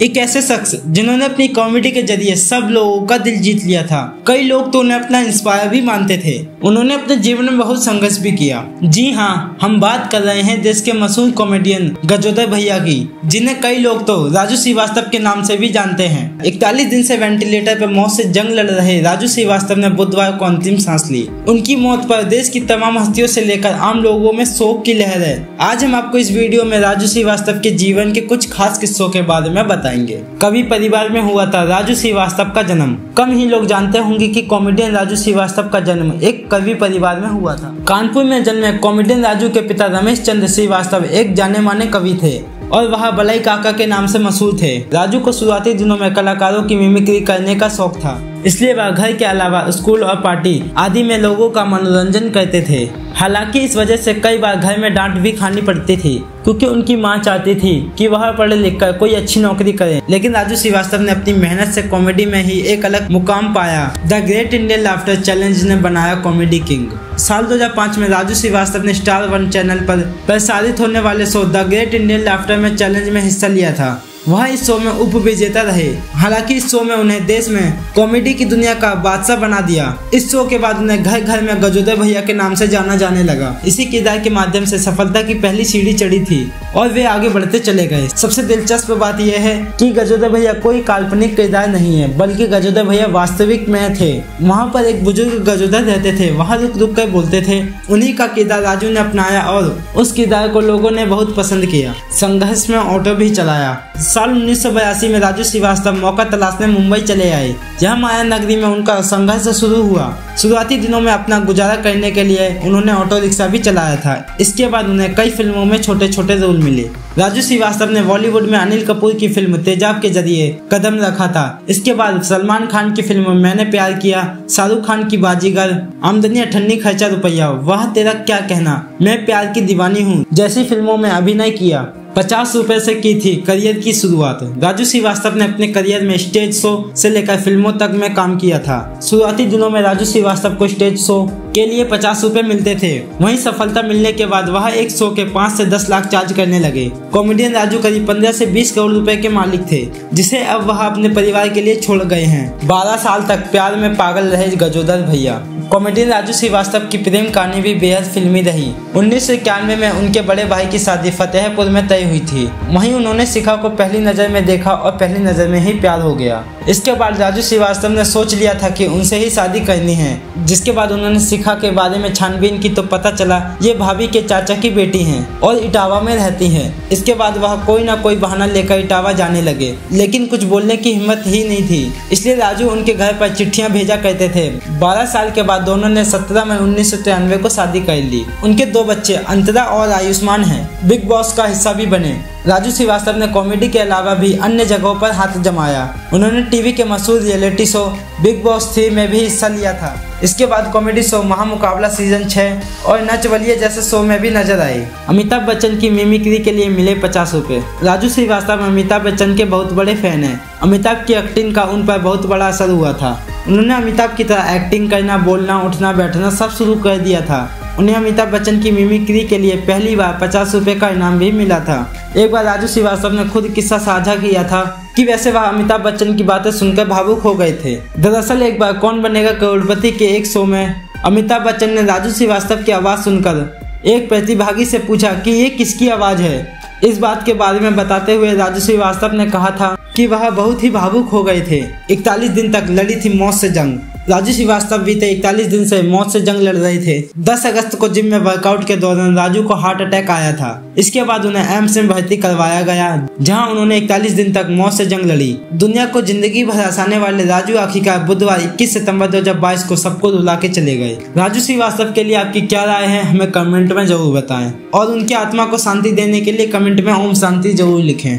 एक ऐसे शख्स जिन्होंने अपनी कॉमेडी के जरिए सब लोगों का दिल जीत लिया था। कई लोग तो उन्हें अपना इंस्पायर भी मानते थे। उन्होंने अपने जीवन में बहुत संघर्ष भी किया। जी हाँ, हम बात कर रहे हैं देश के मशहूर कॉमेडियन गजोदर भैया की, जिन्हें कई लोग तो राजू श्रीवास्तव के नाम से भी जानते हैं। 41 दिन से वेंटिलेटर पर मौत से जंग लड़ रहे राजू श्रीवास्तव ने बुधवार को अंतिम सांस ली। उनकी मौत पर देश की तमाम हस्तियों से लेकर आम लोगों में शोक की लहर है। आज हम आपको इस वीडियो में राजू श्रीवास्तव के जीवन के कुछ खास किस्सों के बारे में बताएंगे। कवि परिवार में हुआ था राजू श्रीवास्तव का जन्म। कम ही लोग जानते होंगे कि कॉमेडियन राजू श्रीवास्तव का जन्म एक कवि परिवार में हुआ था। कानपुर में जन्मे कॉमेडियन राजू के पिता रमेश चंद्र श्रीवास्तव एक जाने माने कवि थे और वह बलई काका के नाम से मशहूर थे। राजू को शुरुआती दिनों में कलाकारों की मिमिक्री करने का शौक था, इसलिए वह घर के अलावा स्कूल और पार्टी आदि में लोगों का मनोरंजन करते थे। हालांकि इस वजह से कई बार घर में डांट भी खानी पड़ती थी, क्योंकि उनकी मां चाहती थी कि वह पढ़ लिख कर कोई अच्छी नौकरी करे। लेकिन राजू श्रीवास्तव ने अपनी मेहनत से कॉमेडी में ही एक अलग मुकाम पाया। The great Indian laughter challenge ने बनाया कॉमेडी किंग। साल 2005 में राजू श्रीवास्तव ने स्टार 1 चैनल पर प्रसारित होने वाले show the great Indian laughter में चैलेंज में हिस्सा लिया था। वह इस शो में उप विजेता रहे। हालांकि इस शो में उन्हें देश में कॉमेडी की दुनिया का बादशाह बना दिया। इस शो के बाद उन्हें घर घर में गजोदर भैया के नाम से जाना जाने लगा। इसी किरदार के माध्यम से सफलता की पहली सीढ़ी चढ़ी थी और वे आगे बढ़ते चले गए। सबसे दिलचस्प बात यह है कि गजोदर भैया कोई काल्पनिक किरदार नहीं है, बल्कि गजोदर भैया वास्तविक में थे। वहाँ पर एक बुजुर्ग गजोदर रहते थे, वहाँ रुक रुक कर बोलते थे। उन्हीं का किरदार राजू ने अपनाया और उस किरदार को लोगों ने बहुत पसंद किया। संघर्ष में ऑटो भी चलाया। साल 1982 में राजू श्रीवास्तव मौका तलाशने मुंबई चले आए, जहां माया नगरी में उनका संघर्ष शुरू हुआ। शुरुआती दिनों में अपना गुजारा करने के लिए उन्होंने ऑटो रिक्शा भी चलाया था। इसके बाद उन्हें कई फिल्मों में छोटे छोटे रोल मिले। राजू श्रीवास्तव ने बॉलीवुड में अनिल कपूर की फिल्म तेजाब के जरिए कदम रखा था। इसके बाद सलमान खान की फिल्म मैंने प्यार किया, शाहरुख खान की बाजीगर, आमदनी 98 खर्चा रुपया, वह तेरा क्या कहना, मैं प्यार की दीवानी हूँ जैसी फिल्मों में अभिनय किया। 50 रुपए से की थी करियर की शुरुआत। राजू श्रीवास्तव ने अपने करियर में स्टेज शो से लेकर फिल्मों तक में काम किया था। शुरुआती दिनों में राजू श्रीवास्तव को स्टेज शो के लिए 50 रुपए मिलते थे। वहीं सफलता मिलने के बाद वह एक शो के 5 से 10 लाख चार्ज करने लगे। कॉमेडियन राजू करीब 15 से 20 करोड़ रुपए के मालिक थे, जिसे अब वह अपने परिवार के लिए छोड़ गए हैं। 12 साल तक प्यार में पागल रहे गजोदर भैया। कॉमेडियन राजू श्रीवास्तव की प्रेम कहानी भी बेहद फिल्मी रही। 1991 में उनके बड़े भाई की शादी फतेहपुर में तय हुई थी। वहीं उन्होंने शिखा को पहली नजर में देखा और पहली नजर में ही प्यार हो गया। इसके बाद राजू श्रीवास्तव ने सोच लिया था कि उनसे ही शादी करनी है। जिसके बाद उन्होंने शिखा के बारे में छानबीन की तो पता चला ये भाभी के चाचा की बेटी हैं और इटावा में रहती हैं। इसके बाद वह कोई ना कोई बहाना लेकर इटावा जाने लगे, लेकिन कुछ बोलने की हिम्मत ही नहीं थी। इसलिए राजू उनके घर पर चिट्ठियां भेजा करते थे। 12 साल के बाद दोनों ने 17 मई 1993 को शादी कर ली। उनके 2 बच्चे अंतरा और आयुष्मान हैं। बिग बॉस का हिस्सा भी बने। राजू श्रीवास्तव ने कॉमेडी के अलावा भी अन्य जगहों पर हाथ जमाया। उन्होंने टीवी के मशहूर रियलिटी शो बिग बॉस 3 में भी हिस्सा लिया था। इसके बाद कॉमेडी शो महामुकाबला सीजन 6 और नच बलिए जैसे शो में भी नजर आए। अमिताभ बच्चन की मिमिक्री के लिए मिले 50 रुपए। राजू श्रीवास्तव अमिताभ बच्चन के बहुत बड़े फैन हैं। अमिताभ की एक्टिंग का उन पर बहुत बड़ा असर हुआ था। उन्होंने अमिताभ की तरह एक्टिंग करना, बोलना, उठना, बैठना सब शुरू कर दिया था। उन्हें अमिताभ बच्चन की मिमिक्री के लिए पहली बार 50 रुपए का इनाम भी मिला था। एक बार राजू श्रीवास्तव ने खुद किस्सा साझा किया था कि वैसे वह अमिताभ बच्चन की बातें सुनकर भावुक हो गए थे। दरअसल एक बार कौन बनेगा करोड़पति के एक शो में अमिताभ बच्चन ने राजू श्रीवास्तव की आवाज सुनकर एक प्रतिभागी से पूछा कि ये किसकी आवाज है। इस बात के बारे में बताते हुए राजू श्रीवास्तव ने कहा था कि वह बहुत ही भावुक हो गए थे। 41 दिन तक लड़ी थी मौत से जंग। राजू श्रीवास्तव बीते 41 दिन से मौत से जंग लड़ रहे थे। 10 अगस्त को जिम में वर्कआउट के दौरान राजू को हार्ट अटैक आया था। इसके बाद उन्हें एम्स में भर्ती करवाया गया, जहां उन्होंने 41 दिन तक मौत से जंग लड़ी। दुनिया को जिंदगी भर हंसाने वाले राजू आखिरकार बुधवार 21 सितंबर 2022 को सबको रुला के चले गए। राजू श्रीवास्तव के लिए आपकी क्या राय है, हमें कमेंट में जरूर बताएं और उनकी आत्मा को शांति देने के लिए कमेंट में ओम शांति जरूर लिखें।